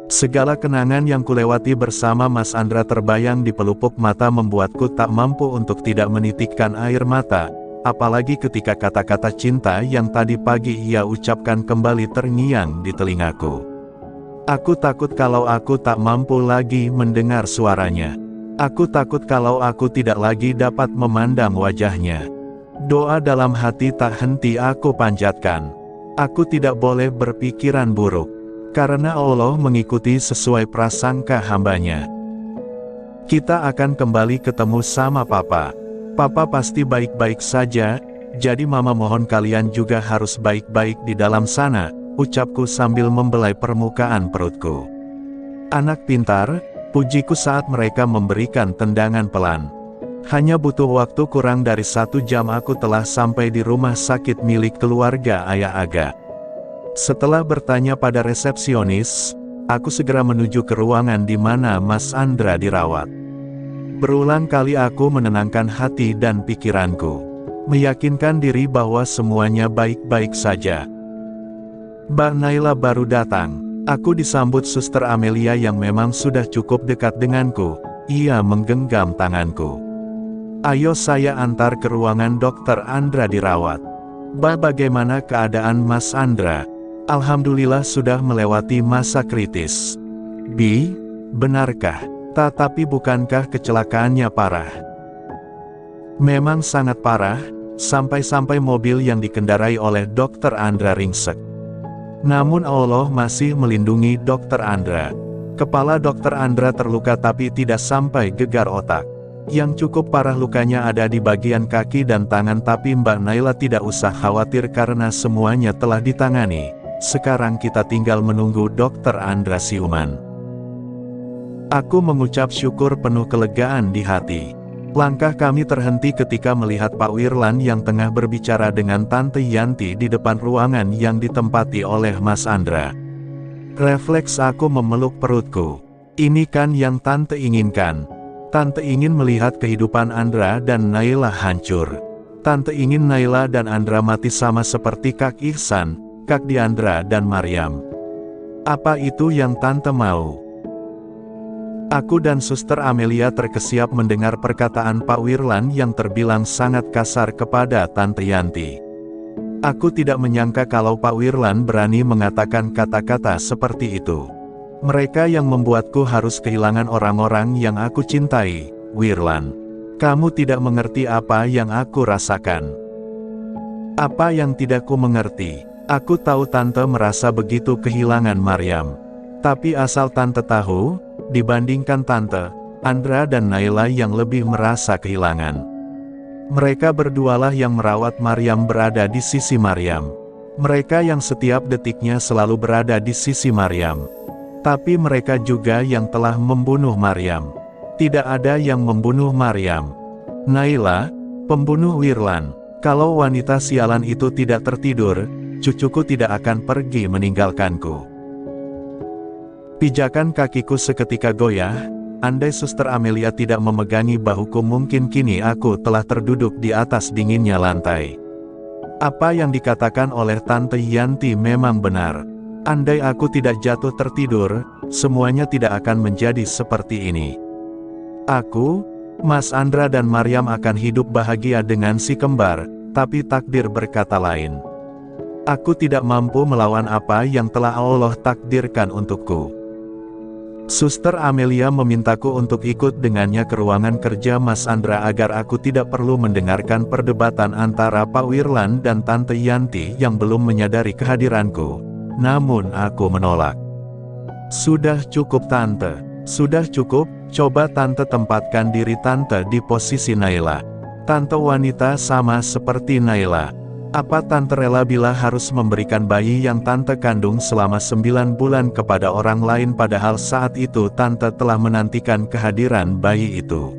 Segala kenangan yang kulewati bersama Mas Andra terbayang di pelupuk mata membuatku tak mampu untuk tidak menitikkan air mata, apalagi ketika kata-kata cinta yang tadi pagi ia ucapkan kembali terngiang di telingaku. Aku takut kalau aku tak mampu lagi mendengar suaranya. Aku takut kalau aku tidak lagi dapat memandang wajahnya. Doa dalam hati tak henti aku panjatkan. Aku tidak boleh berpikiran buruk, karena Allah mengikuti sesuai prasangka hambanya. Kita akan kembali ketemu sama Papa. Papa pasti baik-baik saja, jadi Mama mohon kalian juga harus baik-baik di dalam sana, ucapku sambil membelai permukaan perutku. Anak pintar, pujiku saat mereka memberikan tendangan pelan. Hanya butuh waktu kurang dari 1 jam aku telah sampai di rumah sakit milik keluarga Ayah Aga. Setelah bertanya pada resepsionis, aku segera menuju ke ruangan di mana Mas Andra dirawat. Berulang kali aku menenangkan hati dan pikiranku, meyakinkan diri bahwa semuanya baik-baik saja. Mbak Naila baru datang. Aku disambut Suster Amelia yang memang sudah cukup dekat denganku. Ia menggenggam tanganku. Ayo saya antar ke ruangan Dokter Andra dirawat. Bagaimana keadaan Mas Andra? Alhamdulillah sudah melewati masa kritis. Bi, benarkah? Tetapi bukankah kecelakaannya parah? Memang sangat parah, sampai-sampai mobil yang dikendarai oleh Dokter Andra ringsek. Namun Allah masih melindungi Dokter Andra. Kepala Dokter Andra terluka tapi tidak sampai gegar otak. Yang cukup parah lukanya ada di bagian kaki dan tangan, tapi Mbak Naila tidak usah khawatir karena semuanya telah ditangani. Sekarang kita tinggal menunggu Dokter Andra siuman. Aku mengucap syukur penuh kelegaan di hati. Langkah kami terhenti ketika melihat Pak Wirlan yang tengah berbicara dengan Tante Yanti di depan ruangan yang ditempati oleh Mas Andra. Refleks aku memeluk perutku. Ini kan yang Tante inginkan. Tante ingin melihat kehidupan Andra dan Naila hancur. Tante ingin Naila dan Andra mati sama seperti Kak Ihsan, Kak Diandra dan Maryam. Apa itu yang Tante mau? Aku dan Suster Amelia terkesiap mendengar perkataan Pak Wirlan yang terbilang sangat kasar kepada Tante Yanti. Aku tidak menyangka kalau Pak Wirlan berani mengatakan kata-kata seperti itu. Mereka yang membuatku harus kehilangan orang-orang yang aku cintai. Wirlan, kamu tidak mengerti apa yang aku rasakan. Apa yang tidak ku mengerti? Aku tahu Tante merasa begitu kehilangan Maryam. Tapi asal Tante tahu, dibandingkan Tante, Andra dan Naila yang lebih merasa kehilangan. Mereka berdualah yang merawat Maryam berada di sisi Maryam. Mereka yang setiap detiknya selalu berada di sisi Maryam. Tapi mereka juga yang telah membunuh Maryam. Tidak ada yang membunuh Maryam. Naila, pembunuh Wirlan. Kalau wanita sialan itu tidak tertidur, cucuku tidak akan pergi meninggalkanku. Pijakan kakiku seketika goyah. Andai Suster Amelia tidak memegangi bahuku, mungkin kini aku telah terduduk di atas dinginnya lantai. Apa yang dikatakan oleh Tante Yanti memang benar. Andai aku tidak jatuh tertidur, semuanya tidak akan menjadi seperti ini. Aku, Mas Andra dan Maryam akan hidup bahagia dengan si kembar, tapi takdir berkata lain. Aku tidak mampu melawan apa yang telah Allah takdirkan untukku. Suster Amelia memintaku untuk ikut dengannya ke ruangan kerja Mas Andra agar aku tidak perlu mendengarkan perdebatan antara Pak Wirlan dan Tante Yanti yang belum menyadari kehadiranku. Namun aku menolak. Sudah cukup Tante, sudah cukup, coba Tante tempatkan diri Tante di posisi Naila. Tante wanita sama seperti Naila. Apa Tante rela bila harus memberikan bayi yang Tante kandung selama 9 bulan kepada orang lain padahal saat itu Tante telah menantikan kehadiran bayi itu?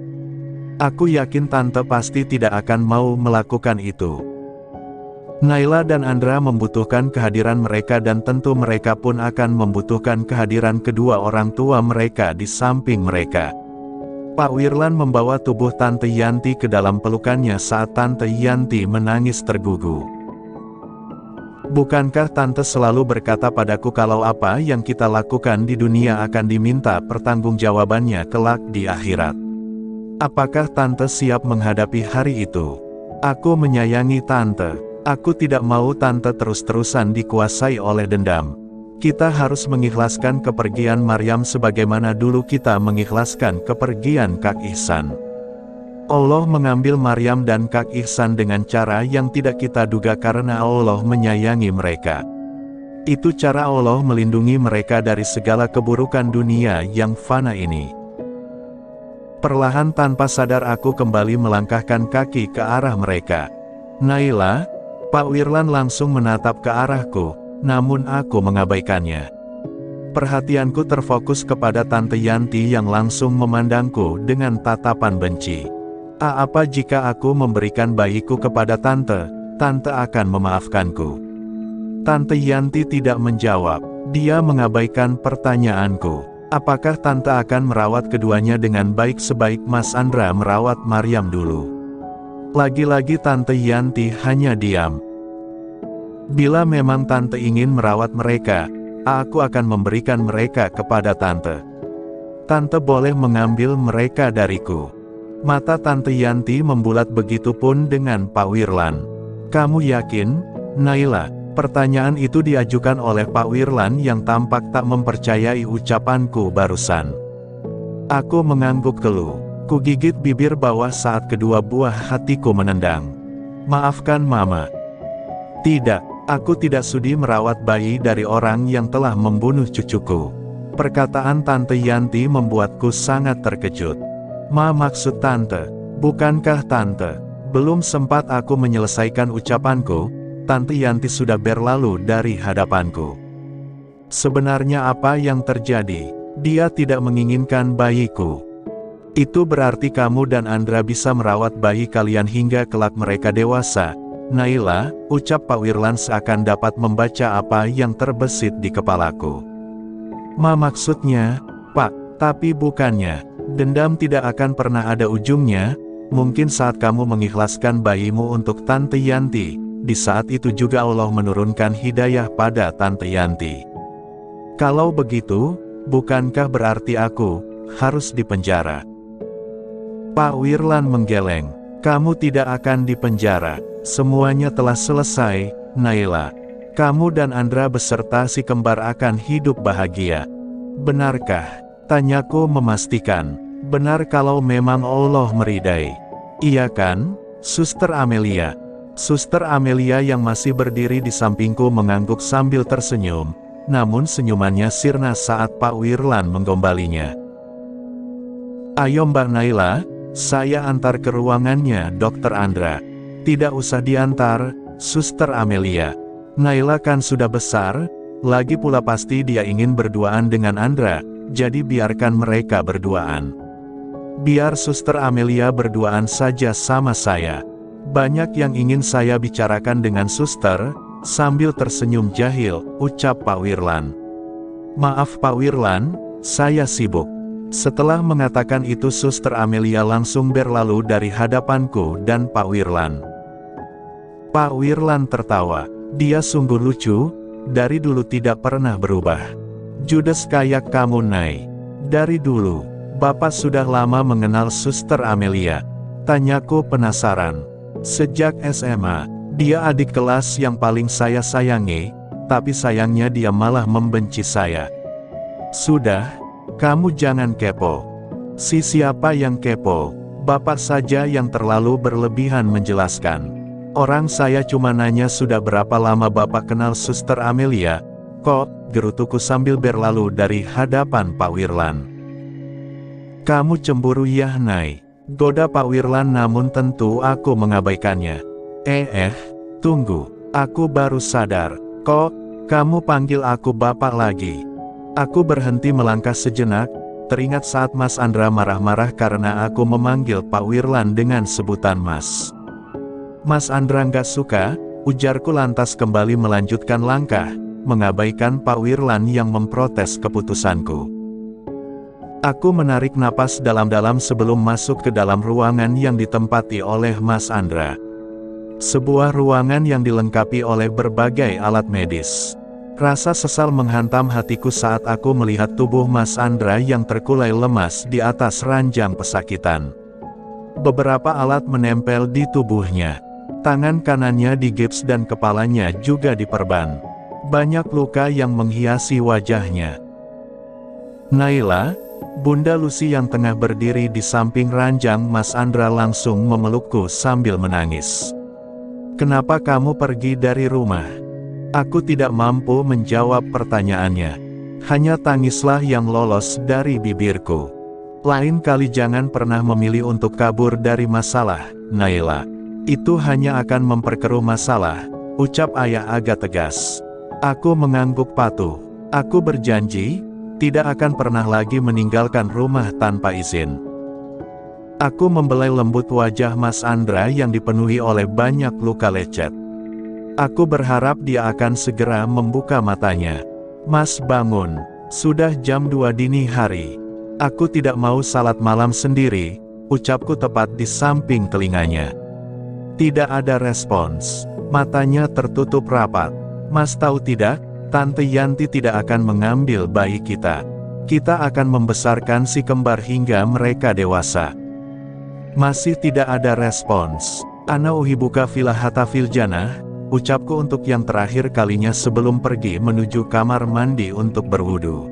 Aku yakin Tante pasti tidak akan mau melakukan itu. Naila dan Andra membutuhkan kehadiran mereka dan tentu mereka pun akan membutuhkan kehadiran kedua orang tua mereka di samping mereka. Pak Wirlan membawa tubuh Tante Yanti ke dalam pelukannya saat Tante Yanti menangis tergugu. Bukankah Tante selalu berkata padaku kalau apa yang kita lakukan di dunia akan diminta pertanggungjawabannya kelak di akhirat? Apakah Tante siap menghadapi hari itu? Aku menyayangi Tante. Aku tidak mau Tante terus-terusan dikuasai oleh dendam. Kita harus mengikhlaskan kepergian Maryam sebagaimana dulu kita mengikhlaskan kepergian Kak Ihsan. Allah mengambil Maryam dan Kak Ihsan dengan cara yang tidak kita duga karena Allah menyayangi mereka. Itu cara Allah melindungi mereka dari segala keburukan dunia yang fana ini. Perlahan tanpa sadar aku kembali melangkahkan kaki ke arah mereka. Naila, Pak Wirlan langsung menatap ke arahku, namun aku mengabaikannya. Perhatianku terfokus kepada Tante Yanti yang langsung memandangku dengan tatapan benci. Apa jika aku memberikan bayiku kepada Tante, Tante akan memaafkanku? Tante Yanti tidak menjawab, dia mengabaikan pertanyaanku. Apakah Tante akan merawat keduanya dengan baik sebaik Mas Andra merawat Maryam dulu? Lagi-lagi Tante Yanti hanya diam. Bila memang Tante ingin merawat mereka, aku akan memberikan mereka kepada Tante. Tante boleh mengambil mereka dariku. Mata Tante Yanti membulat, begitupun dengan Pak Wirlan. Kamu yakin, Naila? Pertanyaan itu diajukan oleh Pak Wirlan yang tampak tak mempercayai ucapanku barusan. Aku mengangguk keluh. Kugigit bibir bawah saat kedua buah hatiku menendang. Maafkan Mama. Tidak, aku tidak sudi merawat bayi dari orang yang telah membunuh cucuku. Perkataan Tante Yanti membuatku sangat terkejut. Maksud Tante, bukankah Tante? Belum sempat aku menyelesaikan ucapanku, Tante Yanti sudah berlalu dari hadapanku. Sebenarnya apa yang terjadi? Dia tidak menginginkan bayiku. Itu berarti kamu dan Andra bisa merawat bayi kalian hingga kelak mereka dewasa. Naila, ucap Pak Wirlan seakan dapat membaca apa yang terbesit di kepalaku. Maksudnya, Pak, tapi bukannya, dendam tidak akan pernah ada ujungnya. Mungkin saat kamu mengikhlaskan bayimu untuk Tante Yanti, di saat itu juga Allah menurunkan hidayah pada Tante Yanti. Kalau begitu, bukankah berarti aku harus dipenjara? Pak Wirlan menggeleng. Kamu tidak akan dipenjara. Semuanya telah selesai, Naila. Kamu dan Andra beserta si kembar akan hidup bahagia. Benarkah? Tanyaku memastikan. Benar kalau memang Allah meridai. Iya kan, Suster Amelia? Suster Amelia yang masih berdiri di sampingku mengangguk sambil tersenyum, namun senyumannya sirna saat Pak Wirlan menggombalinya. Ayo Mbak Naila, saya antar ke ruangannya Dokter Andra. Tidak usah diantar, Suster Amelia. Naila kan sudah besar, lagi pula pasti dia ingin berduaan dengan Andra, jadi biarkan mereka berduaan. Biar Suster Amelia berduaan saja sama saya. Banyak yang ingin saya bicarakan dengan Suster, sambil tersenyum jahil, ucap Pak Wirlan. Maaf Pak Wirlan, saya sibuk. Setelah mengatakan itu Suster Amelia langsung berlalu dari hadapanku dan Pak Wirlan. Pak Wirlan tertawa. Dia sungguh lucu, dari dulu tidak pernah berubah. Judes kayak kamu Nay. Dari dulu, Bapak sudah lama mengenal Suster Amelia. Tanyaku penasaran. Sejak SMA, dia adik kelas yang paling saya sayangi, tapi sayangnya dia malah membenci saya. Sudah, kamu jangan kepo. Siapa yang kepo? Bapak saja yang terlalu berlebihan menjelaskan. Orang saya cuma nanya sudah berapa lama Bapak kenal Suster Amelia, kok, gerutuku sambil berlalu dari hadapan Pak Wirlan. Kamu cemburu ya Nay? Goda Pak Wirlan namun tentu aku mengabaikannya. Tunggu, aku baru sadar, kok, kamu panggil aku Bapak lagi. Aku berhenti melangkah sejenak, teringat saat Mas Andra marah-marah karena aku memanggil Pak Wirlan dengan sebutan Mas. Mas Andra nggak suka, ujarku lantas kembali melanjutkan langkah, mengabaikan Pak Wirlan yang memprotes keputusanku. Aku menarik napas dalam-dalam sebelum masuk ke dalam ruangan yang ditempati oleh Mas Andra. Sebuah ruangan yang dilengkapi oleh berbagai alat medis. Rasa sesal menghantam hatiku saat aku melihat tubuh Mas Andra yang terkulai lemas di atas ranjang pesakitan. Beberapa alat menempel di tubuhnya. Tangan kanannya digips dan kepalanya juga diperban. Banyak luka yang menghiasi wajahnya. Naila, Bunda Lucy yang tengah berdiri di samping ranjang Mas Andra langsung memelukku sambil menangis. "Kenapa kamu pergi dari rumah?" Aku tidak mampu menjawab pertanyaannya. Hanya tangislah yang lolos dari bibirku. "Lain kali jangan pernah memilih untuk kabur dari masalah, Naila. Itu hanya akan memperkeruh masalah," ucap ayah agak tegas. Aku mengangguk patuh. Aku berjanji, tidak akan pernah lagi meninggalkan rumah tanpa izin. Aku membelai lembut wajah Mas Andra yang dipenuhi oleh banyak luka lecet. Aku berharap dia akan segera membuka matanya. "Mas bangun, sudah jam 2 dini hari. Aku tidak mau salat malam sendiri," ucapku tepat di samping telinganya. Tidak ada respons. Matanya tertutup rapat. "Mas tahu tidak, Tante Yanti tidak akan mengambil bayi kita. Kita akan membesarkan si kembar hingga mereka dewasa." Masih tidak ada respons. "Ana uhibuka fila hatta fil jannah," ucapku untuk yang terakhir kalinya sebelum pergi menuju kamar mandi untuk berwudu.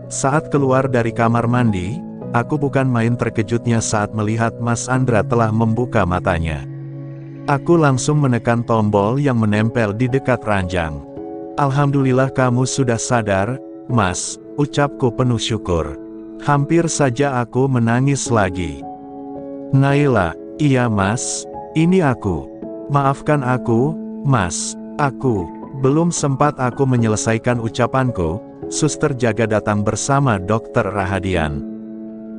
Saat keluar dari kamar mandi, aku bukan main terkejutnya saat melihat Mas Andra telah membuka matanya. Aku langsung menekan tombol yang menempel di dekat ranjang. "Alhamdulillah kamu sudah sadar, Mas," ucapku penuh syukur. Hampir saja aku menangis lagi. "Naila, iya Mas, ini aku. Maafkan aku, Mas, aku." Belum sempat aku menyelesaikan ucapanku, suster jaga datang bersama Dokter Rahadian.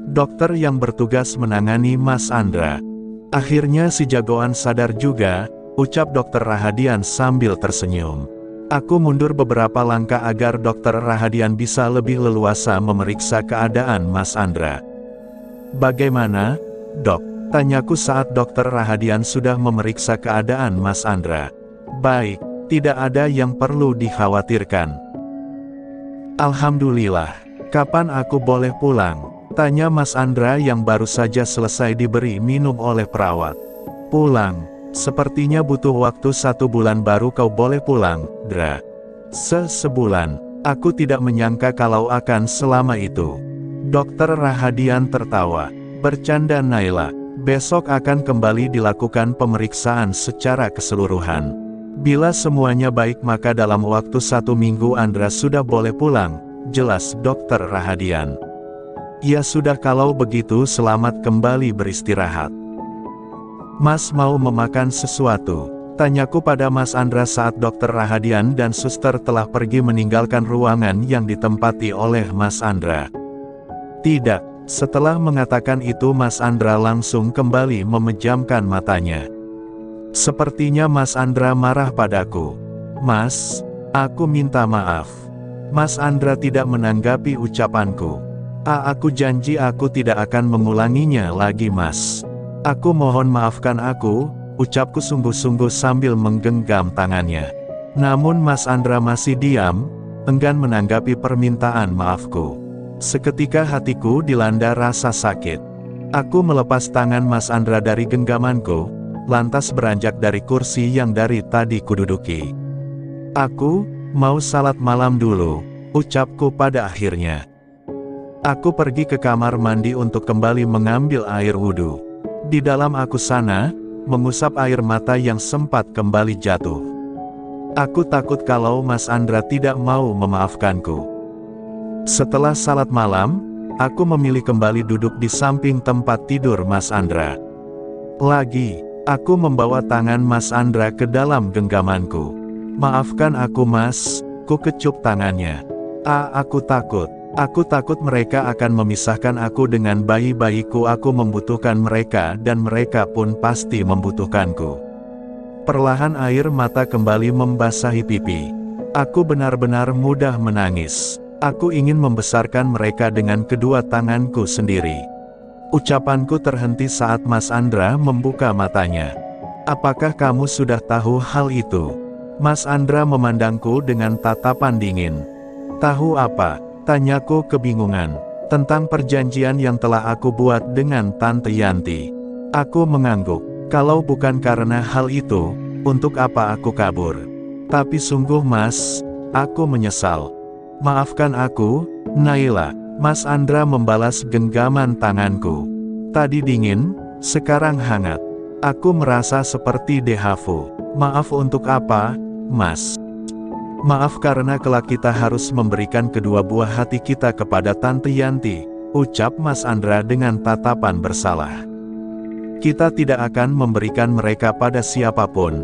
Dokter yang bertugas menangani Mas Andra. "Akhirnya si jagoan sadar juga," ucap Dokter Rahadian sambil tersenyum. Aku mundur beberapa langkah agar Dokter Rahadian bisa lebih leluasa memeriksa keadaan Mas Andra. "Bagaimana, Dok?" tanyaku saat Dokter Rahadian sudah memeriksa keadaan Mas Andra. "Baik, tidak ada yang perlu dikhawatirkan." "Alhamdulillah. Kapan aku boleh pulang?" tanya Mas Andra yang baru saja selesai diberi minum oleh perawat. "Pulang? Sepertinya butuh waktu 1 bulan baru kau boleh pulang, Dra." Sebulan. Aku tidak menyangka kalau akan selama itu." Dokter Rahadian tertawa. "Bercanda Naila. Besok akan kembali dilakukan pemeriksaan secara keseluruhan. Bila semuanya baik maka dalam waktu 1 minggu Andra sudah boleh pulang," jelas Dokter Rahadian. "Ya sudah kalau begitu selamat kembali beristirahat." "Mas mau memakan sesuatu?" tanyaku pada Mas Andra saat Dokter Rahadian dan suster telah pergi meninggalkan ruangan yang ditempati oleh Mas Andra. "Tidak." Setelah mengatakan itu Mas Andra langsung kembali memejamkan matanya. Sepertinya Mas Andra marah padaku. "Mas, aku minta maaf." Mas Andra tidak menanggapi ucapanku. Aku janji aku tidak akan mengulanginya lagi Mas. Aku mohon maafkan aku," ucapku sungguh-sungguh sambil menggenggam tangannya. Namun Mas Andra masih diam, enggan menanggapi permintaan maafku. Seketika hatiku dilanda rasa sakit. Aku melepas tangan Mas Andra dari genggamanku, lantas beranjak dari kursi yang dari tadi kududuki. "Aku mau salat malam dulu," ucapku pada akhirnya. Aku pergi ke kamar mandi untuk kembali mengambil air wudhu. Di dalam aku sana, mengusap air mata yang sempat kembali jatuh. Aku takut kalau Mas Andra tidak mau memaafkanku. Setelah salat malam, aku memilih kembali duduk di samping tempat tidur Mas Andra. Lagi, aku membawa tangan Mas Andra ke dalam genggamanku. "Maafkan aku Mas," ku kecup tangannya. Aku takut. Aku takut mereka akan memisahkan aku dengan bayi-bayiku. Aku membutuhkan mereka dan mereka pun pasti membutuhkanku." Perlahan air mata kembali membasahi pipi. Aku benar-benar mudah menangis. Aku ingin membesarkan mereka dengan kedua tanganku sendiri. Ucapanku terhenti saat Mas Andra membuka matanya. Apakah kamu sudah tahu hal itu? Mas Andra memandangku dengan tatapan dingin. Tahu apa? Tanyaku kebingungan. Tentang perjanjian yang telah aku buat dengan Tante Yanti. Aku mengangguk. Kalau bukan karena hal itu, untuk apa aku kabur? Tapi sungguh Mas, aku menyesal. Maafkan aku, Naila. Mas Andra membalas genggaman tanganku. Tadi dingin, sekarang hangat. Aku merasa seperti dejavu. Maaf untuk apa, Mas? Maaf karena kelak kita harus memberikan kedua buah hati kita kepada Tante Yanti, ucap Mas Andra dengan tatapan bersalah. Kita tidak akan memberikan mereka pada siapapun.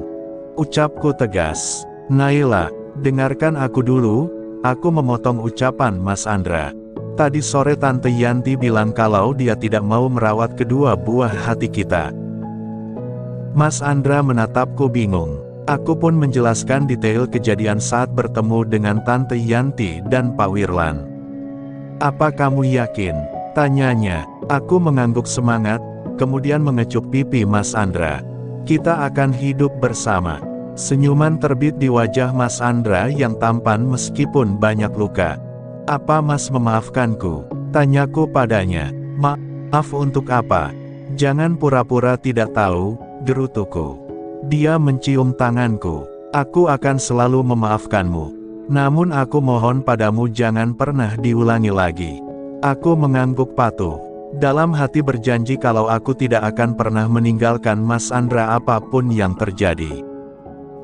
Ucapku tegas. Naila, dengarkan aku dulu, aku memotong ucapan Mas Andra. Tadi sore Tante Yanti bilang kalau dia tidak mau merawat kedua buah hati kita. Mas Andra menatapku bingung. Aku pun menjelaskan detail kejadian saat bertemu dengan Tante Yanti dan Pak Wirlan. Apa kamu yakin? Tanyanya. Aku mengangguk semangat, kemudian mengecup pipi Mas Andra. Kita akan hidup bersama. Senyuman terbit di wajah Mas Andra yang tampan meskipun banyak luka. Apa Mas memaafkanku? Tanyaku padanya. Maaf untuk apa? Jangan pura-pura tidak tahu, gerutuku. Dia mencium tanganku. Aku akan selalu memaafkanmu. Namun aku mohon padamu jangan pernah diulangi lagi. Aku mengangguk patuh. Dalam hati berjanji kalau aku tidak akan pernah meninggalkan Mas Andra apapun yang terjadi.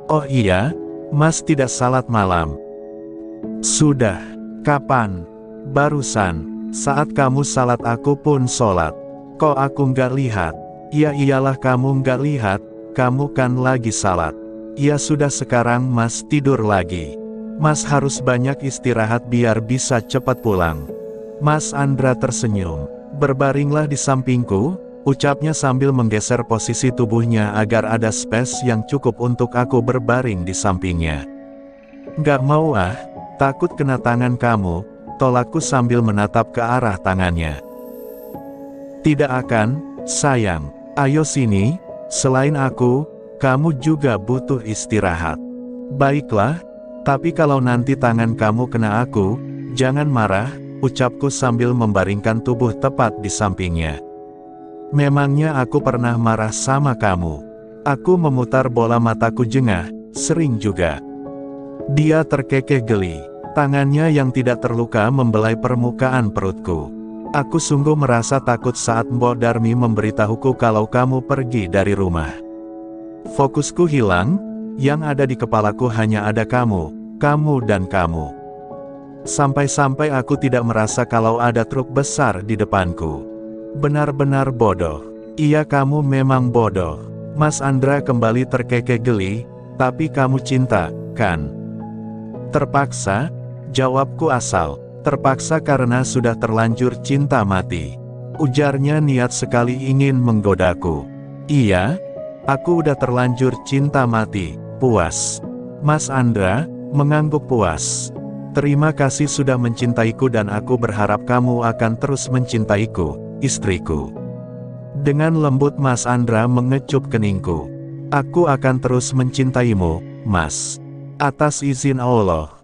Oh iya, Mas tidak salat malam. Sudah. Kapan? Barusan. Saat kamu salat aku pun sholat. Kok aku nggak lihat? Ya iyalah kamu nggak lihat. Kamu kan lagi salat. Ya sudah sekarang Mas tidur lagi. Mas harus banyak istirahat biar bisa cepat pulang. Mas Andra tersenyum. Berbaringlah di sampingku, ucapnya sambil menggeser posisi tubuhnya agar ada space yang cukup untuk aku berbaring di sampingnya. Nggak mau ah, takut kena tangan kamu, tolakku sambil menatap ke arah tangannya. Tidak akan, sayang. Ayo sini. Selain aku, kamu juga butuh istirahat. Baiklah, tapi kalau nanti tangan kamu kena aku, jangan marah, ucapku sambil membaringkan tubuh tepat di sampingnya. Memangnya aku pernah marah sama kamu? Aku memutar bola mataku jengah, sering juga. Dia terkekeh geli, tangannya yang tidak terluka membelai permukaan perutku. Aku sungguh merasa takut saat Mbok Darmi memberitahuku kalau kamu pergi dari rumah. Fokusku hilang, yang ada di kepalaku hanya ada kamu dan kamu. Sampai-sampai aku tidak merasa kalau ada truk besar di depanku. Benar-benar bodoh. Iya kamu memang bodoh. Mas Andra kembali terkekeh geli, tapi kamu cinta, kan? Terpaksa, jawabku asal. Terpaksa karena sudah terlanjur cinta mati. Ujarnya niat sekali ingin menggodaku. Iya, aku udah terlanjur cinta mati, puas. Mas Andra mengangguk puas. Terima kasih sudah mencintaiku dan aku berharap kamu akan terus mencintaiku, istriku. Dengan lembut Mas Andra mengecup keningku. Aku akan terus mencintaimu, Mas. Atas izin Allah.